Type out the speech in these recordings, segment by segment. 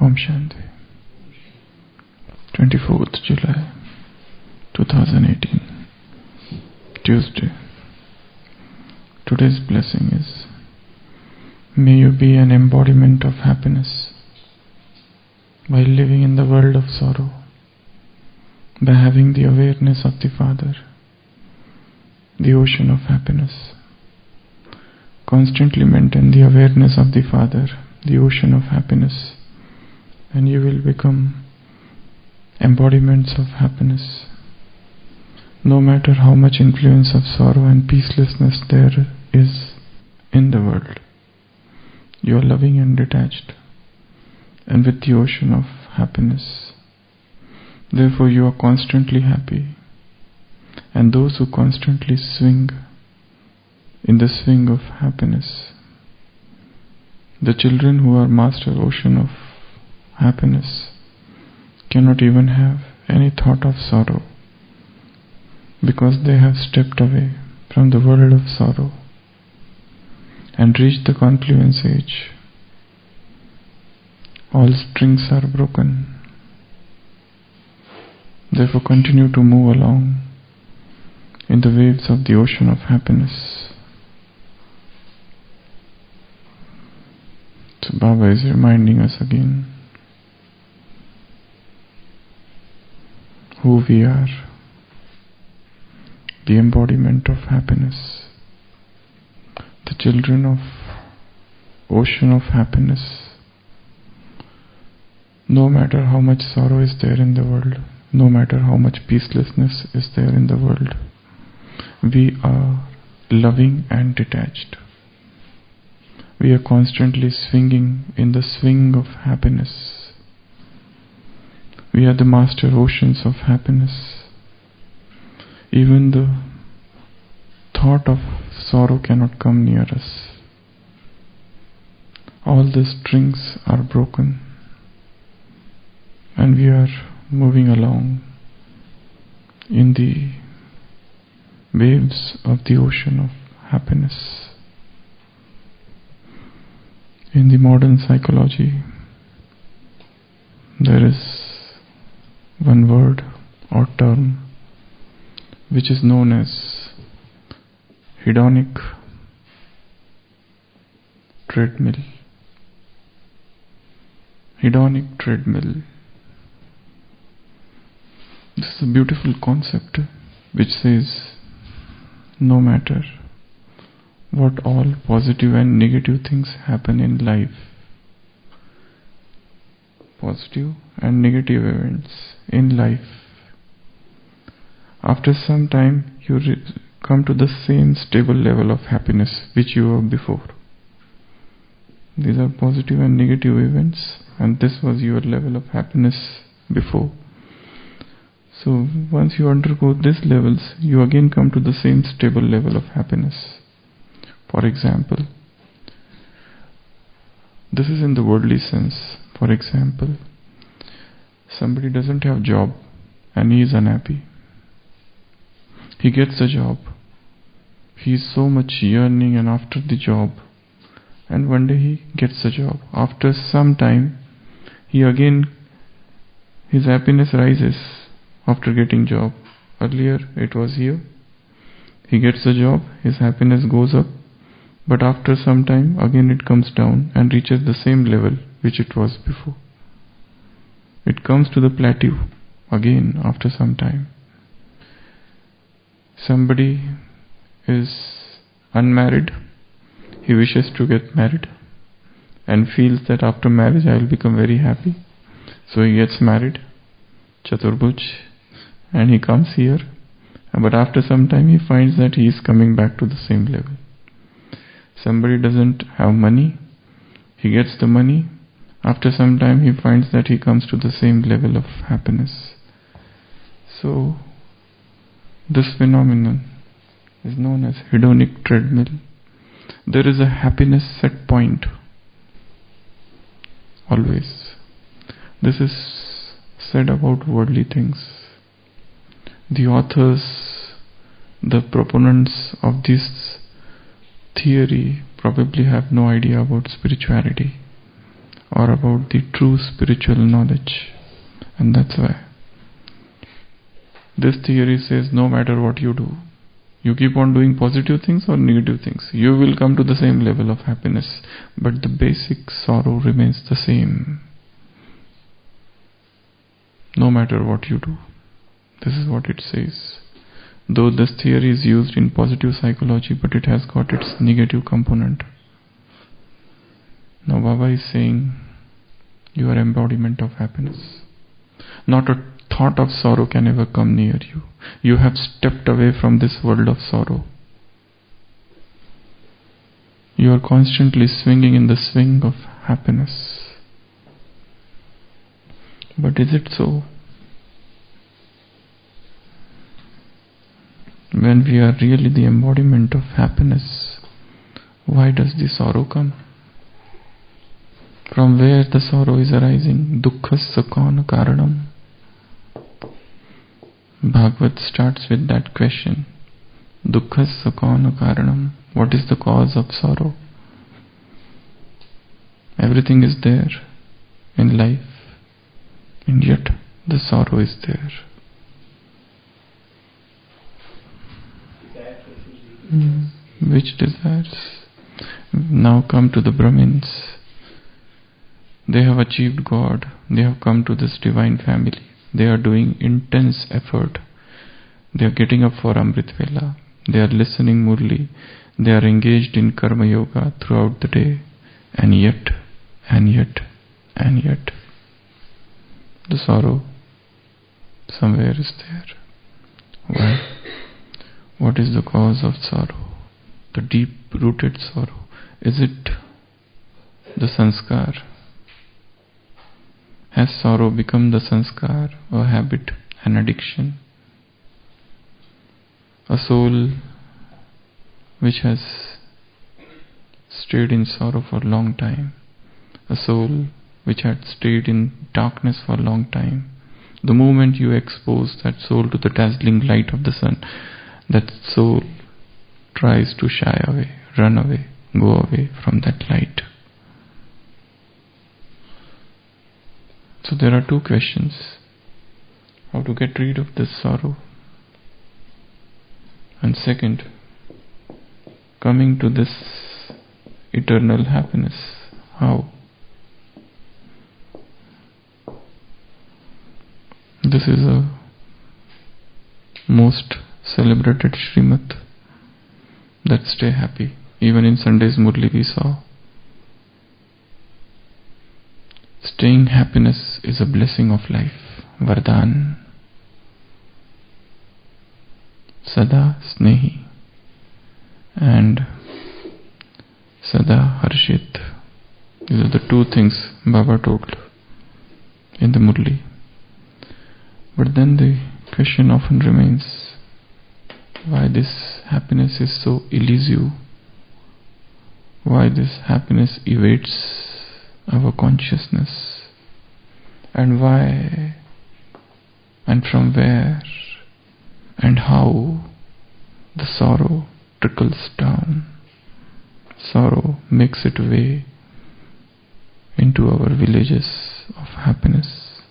Om Shanti. 24th July 2018, Tuesday. Today's blessing is, may you be an embodiment of happiness while living in the world of sorrow, by having the awareness of the Father, the ocean of happiness. Constantly maintain the awareness of the Father, the ocean of happiness, and you will become embodiments of happiness. No matter how much influence of sorrow and peacelessness there is in the world, you are loving and detached, and with the ocean of happiness. Therefore you are constantly happy, and those who constantly swing in the swing of happiness, the children who are master ocean of happiness, cannot even have any thought of sorrow, because they have stepped away from the world of sorrow and reached the confluence age. All strings are broken. Therefore continue to move along in the waves of the ocean of happiness. So Baba is reminding us again who we are, the embodiment of happiness, the children of ocean of happiness. No matter how much sorrow is there in the world, no matter how much peacelessness is there in the world, we are loving and detached. We are constantly swinging in the swing of happiness. We are the master oceans of happiness. Even the thought of sorrow cannot come near us. All the strings are broken, and we are moving along in the waves of the ocean of happiness. In the modern psychology, there is one word or term which is known as hedonic treadmill. Hedonic treadmill. This is a beautiful concept which says no matter what all positive and negative things happen in life, positive and negative events in life, after some time you come to the same stable level of happiness which you were before. These are positive and negative events, and this was your level of happiness before. So once you undergo these levels, you again come to the same stable level of happiness. For example, this is in the worldly sense. For example, somebody doesn't have a job and he is unhappy. He gets a job. He is so much yearning and after the job, and one day he gets a job. After some time, his happiness rises after getting job. Earlier it was here. He gets a job, his happiness goes up, but after some time again it comes down and reaches the same level which it was before. It comes to the plateau again after some time. Somebody is unmarried. He wishes to get married and feels that after marriage I will become very happy. So he gets married, Chaturbhuj, and he comes here. But after some time he finds that he is coming back to the same level. Somebody doesn't have money. He gets the money. After some time he finds that he comes to the same level of happiness. So this phenomenon is known as hedonic treadmill. There is a happiness set point always. This is said about worldly things. The authors, the proponents of this theory probably have no idea about spirituality. or about the true spiritual knowledge. And that's why this theory says no matter what you do, you keep on doing positive things or negative things, you will come to the same level of happiness, but the basic sorrow remains the same. No matter what you do. This is what it says. Though this theory is used in positive psychology, but it has got its negative component. Now Baba is saying, you are embodiment of happiness. Not a thought of sorrow can ever come near you. You have stepped away from this world of sorrow. You are constantly swinging in the swing of happiness. But is it so? When we are really the embodiment of happiness, why does the sorrow come? From where the sorrow is arising? Dukkhasya kauna karanam. Bhagavad starts with that question. Dukkhasya kauna karanam. What is the cause of sorrow? Everything is there in life, and yet the sorrow is there. Which desires? Now come to the Brahmins. They have achieved God. They have come to this divine family. They are doing intense effort. They are getting up for Amrit Vela. They are listening Murli. They are engaged in Karma Yoga throughout the day. And yet, the sorrow somewhere is there. Why? What is the cause of sorrow? The deep-rooted sorrow. Is it the sanskar? Has sorrow become the sanskar, a habit, an addiction? A soul which has stayed in sorrow for a long time. A soul which had stayed in darkness for a long time. The moment you expose that soul to the dazzling light of the sun, that soul tries to shy away, run away, go away from that light. So there are two questions. How to get rid of this sorrow. And second, coming to this eternal happiness. How? This is a most celebrated Srimad that stay happy. Even in Sunday's Murli we saw. Staying happiness is a blessing of life. Vardhan. Sada Snehi and Sada Harshit. These are the two things Baba told in the Murli. But then the question often remains, why this happiness is so elusive? Why this happiness evades our consciousness? And why? And from where? And how the sorrow trickles down. Sorrow makes its way into our villages of happiness.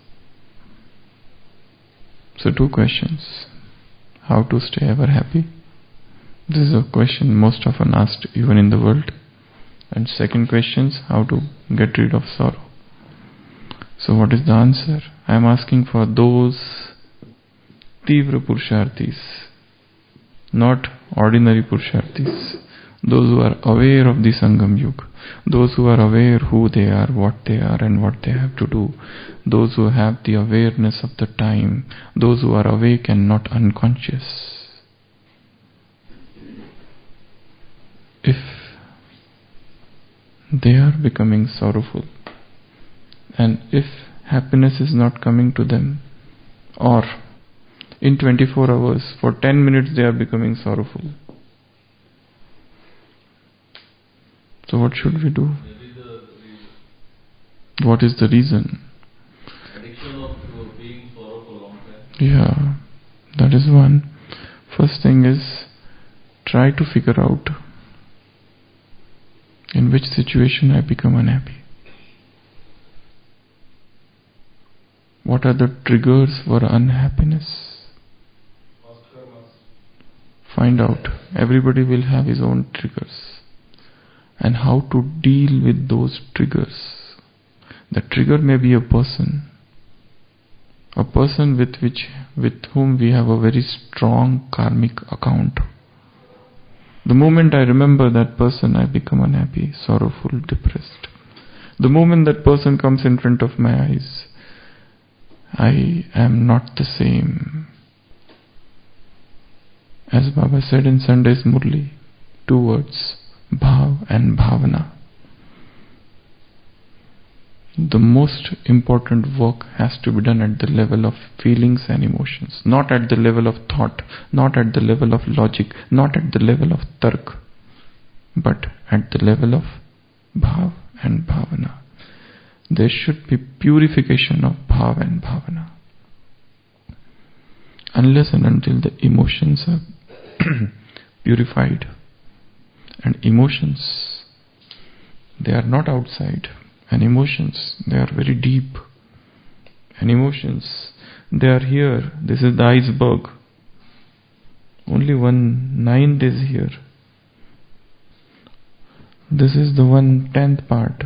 So two questions. How to stay ever happy? This is a question most often asked even in the world. And second question is how to get rid of sorrow. So what is the answer? I am asking for those Tivra Purusharthis, not ordinary Purusharthis. Those who are aware of the Sangam Yuga, those who are aware who they are, what they are and what they have to do, those who have the awareness of the time, those who are awake and not unconscious. If they are becoming sorrowful, and if happiness is not coming to them, or in 24 hours, for 10 minutes they are becoming sorrowful, so what should we do? What is the reason? Addiction of being sorrow for a long time. Yeah, that is one. First thing is, try to figure out in which situation I become unhappy. What are the triggers for unhappiness? Find out. Everybody will have his own triggers. And how to deal with those triggers. The trigger may be a person with whom we have a very strong karmic account. The moment I remember that person, I become unhappy, sorrowful, depressed. The moment that person comes in front of my eyes, I am not the same. As Baba said in Sunday's Murli, 2 words, Bhav and Bhavana. The most important work has to be done at the level of feelings and emotions, not at the level of thought, not at the level of logic, not at the level of tark, but at the level of Bhav and Bhavana. There should be purification of Bhav and Bhavana. Unless and until the emotions are purified, and emotions, they are not outside. And emotions, they are very deep. And emotions, they are here. This is the iceberg. Only 1/9 is here. This is the 1/10th part.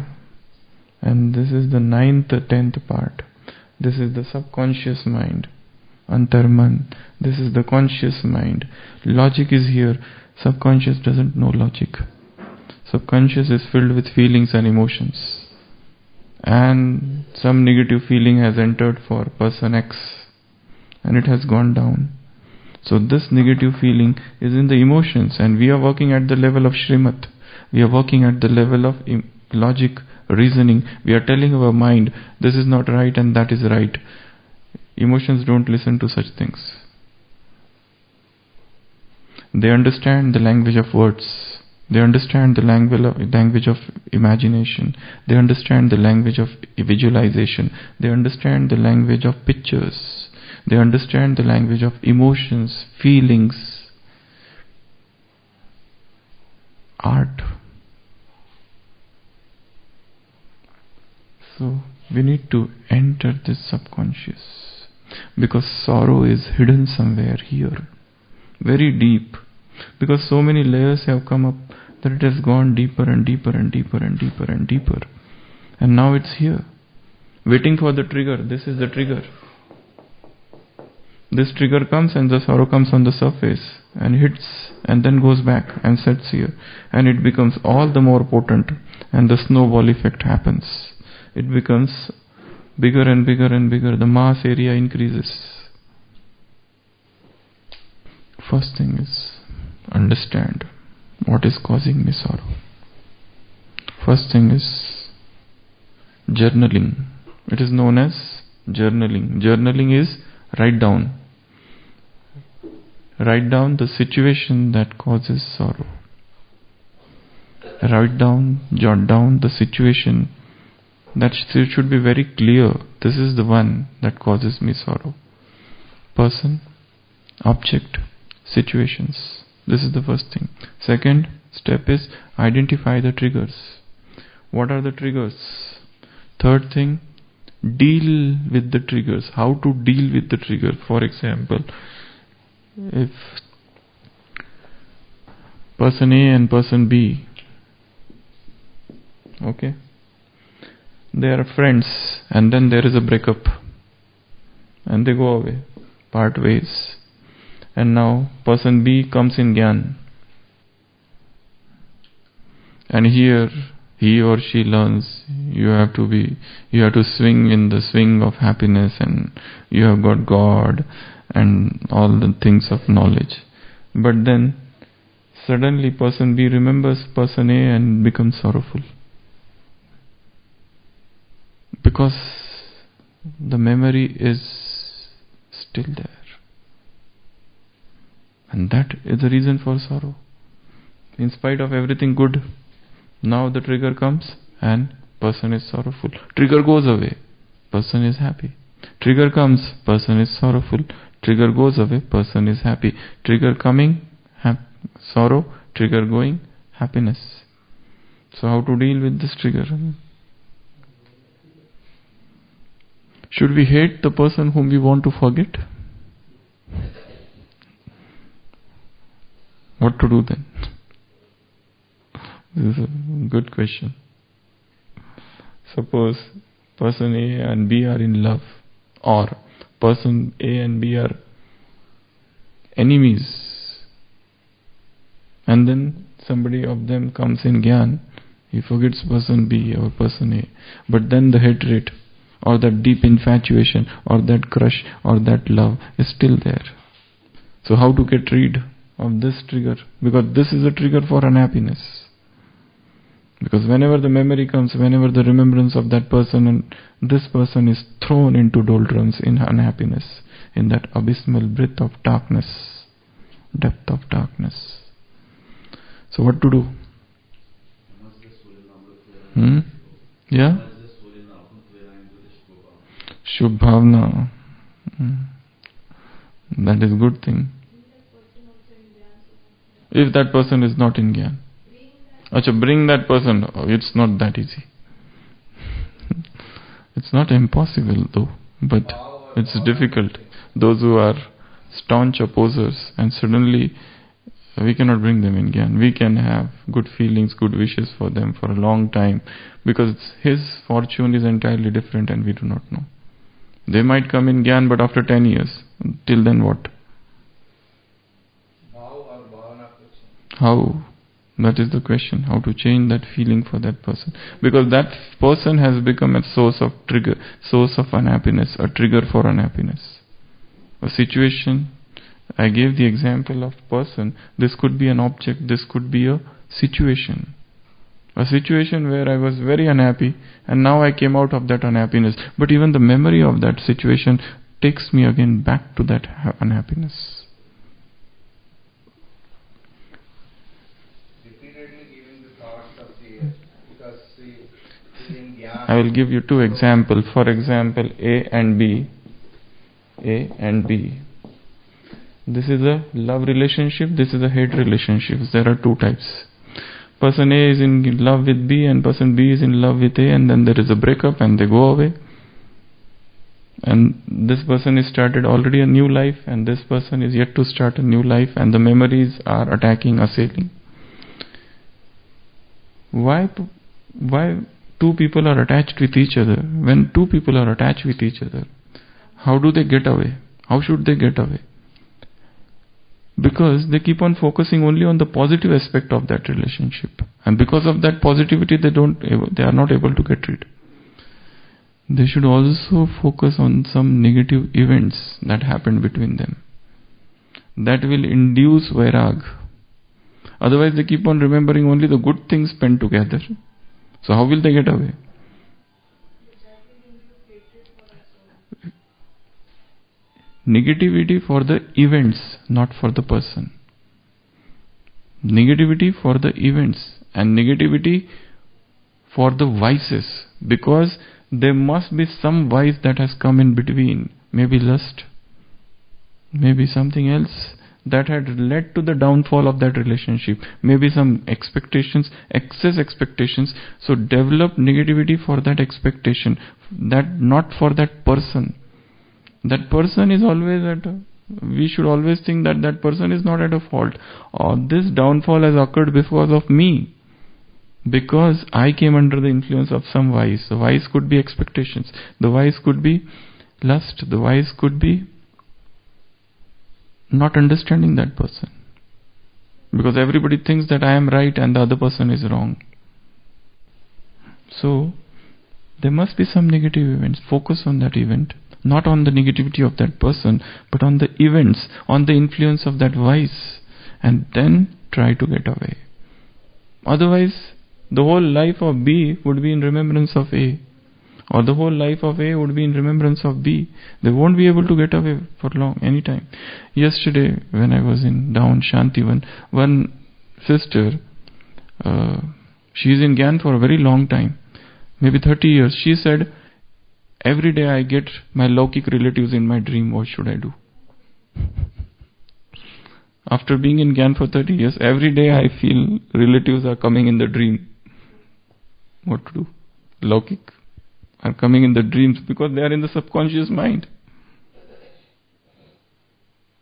And this is the 9th/10th part. This is the subconscious mind. Antarman. This is the conscious mind. Logic is here. Subconscious doesn't know logic. Subconscious is filled with feelings and emotions. And some negative feeling has entered for person X and it has gone down. So this negative feeling is in the emotions, and we are working at the level of Srimad. We are working at the level of logic, reasoning. We are telling our mind, this is not right and that is right. Emotions don't listen to such things. They understand the language of words. They understand the language of imagination. They understand the language of visualization. They understand the language of pictures. They understand the language of emotions, feelings, art. So we need to enter this subconscious, because sorrow is hidden somewhere here, very deep. Because so many layers have come up that it has gone deeper and deeper and deeper and deeper and deeper. And now it's here, waiting for the trigger. This is the trigger. This trigger comes and the sorrow comes on the surface and hits and then goes back and sets here. And it becomes all the more potent, and the snowball effect happens. It becomes bigger and bigger and bigger. The mass area increases. First thing is, understand what is causing me sorrow. First thing is journaling. It is known as journaling. Journaling is write down. Write down the situation that causes sorrow. Write down, jot down the situation that should be very clear. This is the one that causes me sorrow. Person, object, situations. This is the first thing. Second step is identify the triggers. What are the triggers? Third thing, deal with the triggers. How to deal with the trigger. For example, if person A and person B, okay, they are friends, and then there is a breakup and they go away, part ways. And now person B comes in Gyan, and here he or she learns you have to swing in the swing of happiness, and you have got God and all the things of knowledge. But then suddenly person B remembers person A and becomes sorrowful, because the memory is still there. And that is the reason for sorrow. In spite of everything good, now the trigger comes and person is sorrowful. Trigger goes away, person is happy. Trigger comes, person is sorrowful. Trigger goes away, person is happy. Trigger coming, sorrow. Trigger going, happiness. So how to deal with this trigger? Should we hate the person whom we want to forget? What to do then? This is a good question. Suppose person A and B are in love, or person A and B are enemies, and then somebody of them comes in Gyan, he forgets person B or person A, but then the hatred or that deep infatuation or that crush or that love is still there. So how to get rid of this trigger? Because this is a trigger for unhappiness. Because whenever the memory comes, whenever the remembrance of that person, and this person is thrown into doldrums, in unhappiness, in that abysmal breadth of darkness, depth of darkness. So what to do? Yeah? Shubhavna. That is good thing. If that person is not in Gyan. Acha, bring that person. Oh, it's not that easy. It's not impossible though, but it's difficult. Those who are staunch opposers, and suddenly we cannot bring them in Gyan. We can have good feelings, good wishes for them for a long time, because his fortune is entirely different and we do not know. They might come in Gyan, but after 10 years. Till then what? How? That is the question. How to change that feeling for that person? Because that person has become a source of trigger, source of unhappiness, a trigger for unhappiness. A situation, I gave the example of person. This could be an object, this could be a situation. A situation where I was very unhappy, and now I came out of that unhappiness. But even the memory of that situation takes me again back to that unhappiness. I will give you two examples. For example, A and B. A and B. This is a love relationship, this is a hate relationship. There are two types. Person A is in love with B and person B is in love with A, and then there is a breakup and they go away. And this person has started already a new life, and this person is yet to start a new life, and the memories are attacking, assailing. Why two people are attached with each other? When two people are attached with each other, how do they get away? How should they get away? Because they keep on focusing only on the positive aspect of that relationship, and because of that positivity they are not able to get rid. They should also focus on some negative events that happened between them. That will induce vairag. Otherwise they keep on remembering only the good things spent together. So how will they get away? Negativity for the events, not for the person. Negativity for the events and negativity for the vices, because there must be some vice that has come in between. Maybe lust, maybe something else that had led to the downfall of that relationship. Maybe some expectations, excess expectations. So develop negativity for that expectation, that not for that person. That person is always we should always think that that person is not at a fault, or this downfall has occurred because of me, because I came under the influence of some vice. The vice could be expectations, the vice could be lust, the vice could be not understanding that person, because everybody thinks that I am right and the other person is wrong. So there must be some negative events. Focus on that event, not on the negativity of that person, but on the events, on the influence of that vice, and then try to get away. Otherwise, the whole life of B would be in remembrance of A, or the whole life of A would be in remembrance of B. They won't be able to get away for long, any time. Yesterday, when I was down Shantivan, one sister, she is in Gyan for a very long time, maybe 30 years. She said, every day I get my Laukik relatives in my dream. What should I do? After being in Gyan for 30 years, every day I feel relatives are coming in the dream. What to do? Laukik are coming in the dreams because they are in the subconscious mind.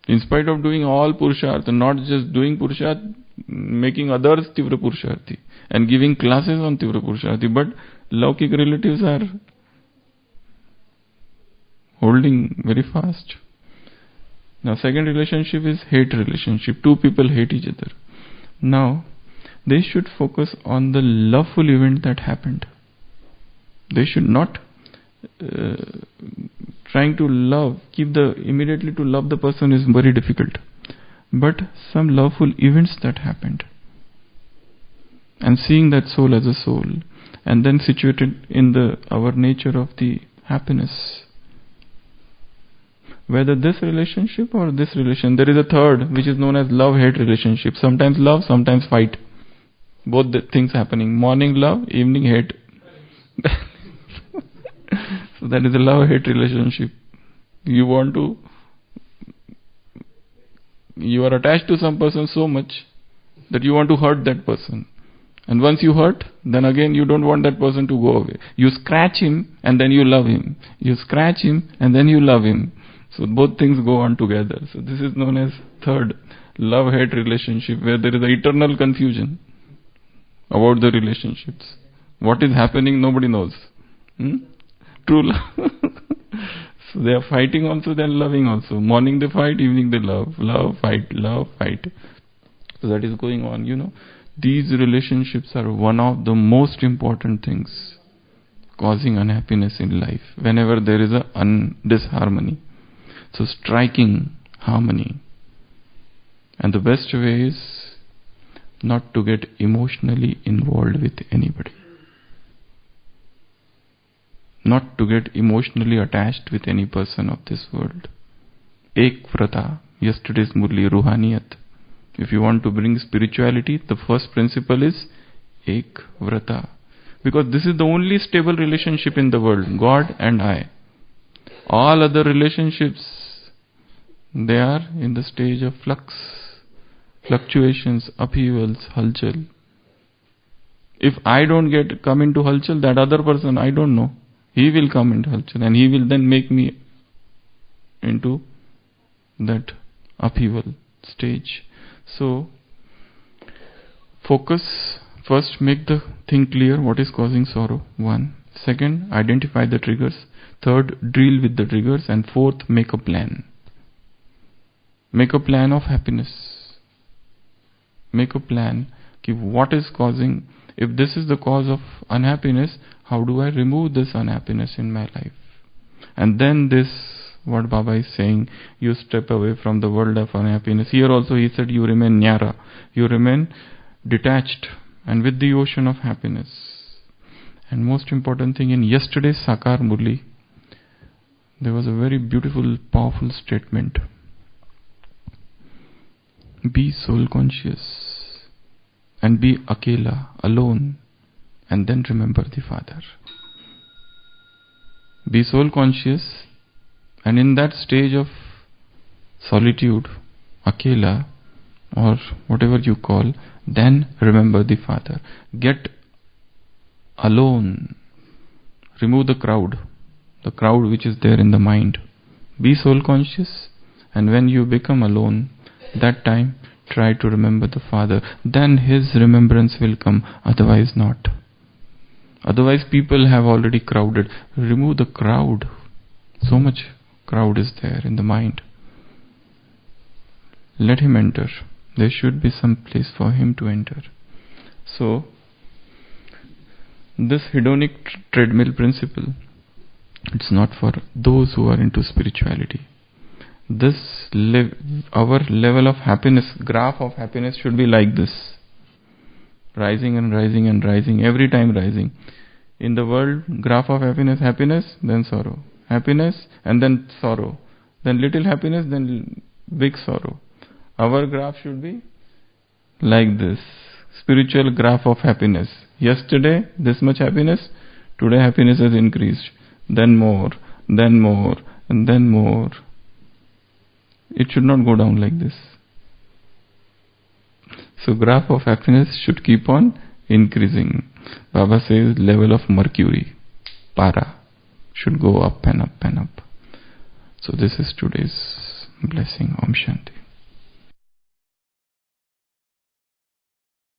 In spite of doing all Purusharth, not just doing Purusharth, making others Tivra Purusharthi and giving classes on Tivra Purusharthi, but Laukik relatives are holding very fast. Now, second relationship is hate relationship. Two people hate each other. Now, they should focus on the loveful event that happened. They should not trying to love, immediately to love the person is very difficult. But some loveful events that happened. And seeing that soul as a soul. And then situated in our nature of the happiness. Whether this relationship or this relation, there is a third which is known as love-hate relationship. Sometimes love, sometimes fight. Both the things happening. Morning love, evening hate. So that is a love-hate relationship. You are attached to some person so much that you want to hurt that person. And once you hurt, then again you don't want that person to go away. You scratch him and then you love him. You scratch him and then you love him. So both things go on together. So this is known as third love-hate relationship, where there is an eternal confusion about the relationships. What is happening, nobody knows. True love. So they are fighting also, they are loving also. Morning they fight, evening they love. Love, fight, love, fight. So that is going on, These relationships are one of the most important things causing unhappiness in life. Whenever there is a disharmony. So striking harmony. And the best way is not to get emotionally involved with anybody. Not to get emotionally attached with any person of this world. Ek vrata, yesterday's Murli, Ruhaniyat. If you want to bring spirituality, the first principle is Ek vrata. Because this is the only stable relationship in the world, God and I. All other relationships, they are in the stage of flux, fluctuations, upheavals, halchal. If I don't come into halchal, that other person, I don't know. He will come into halchal and he will then make me into that upheaval stage. So, focus. First, make the thing clear what is causing sorrow. 1. Second, identify the triggers. Third, deal with the triggers. And fourth, make a plan. Make a plan of happiness. Make a plan. What is causing, if this is the cause of unhappiness, how do I remove this unhappiness in my life? And then this, what Baba is saying, you step away from the world of unhappiness. Here also he said you remain nyara. You remain detached and with the ocean of happiness. And most important thing, in yesterday's Sakar Murli, there was a very beautiful, powerful statement. Be soul conscious and be akela, alone, and then remember the Father. Be soul conscious, and in that stage of solitude, akela, or whatever you call, then remember the Father. Get alone. Remove the crowd which is there in the mind. Be soul conscious, and when you become alone, that time try to remember the Father. Then His remembrance will come, otherwise not. Otherwise people have already crowded. Remove the crowd. So much crowd is there in the mind. Let Him enter. There should be some place for Him to enter. So, this hedonic treadmill principle, it's not for those who are into spirituality. Our level of happiness, graph of happiness should be like this. Rising and rising and rising, every time rising. In the world, graph of happiness, then sorrow. Happiness and then sorrow. Then little happiness, then big sorrow. Our graph should be like this. Spiritual graph of happiness. Yesterday, this much happiness. Today, happiness has increased. Then more, and then more. It should not go down like this. So, graph of happiness should keep on increasing. Baba says level of mercury, para. should go up and up and up. So this is today's blessing. Om Shanti.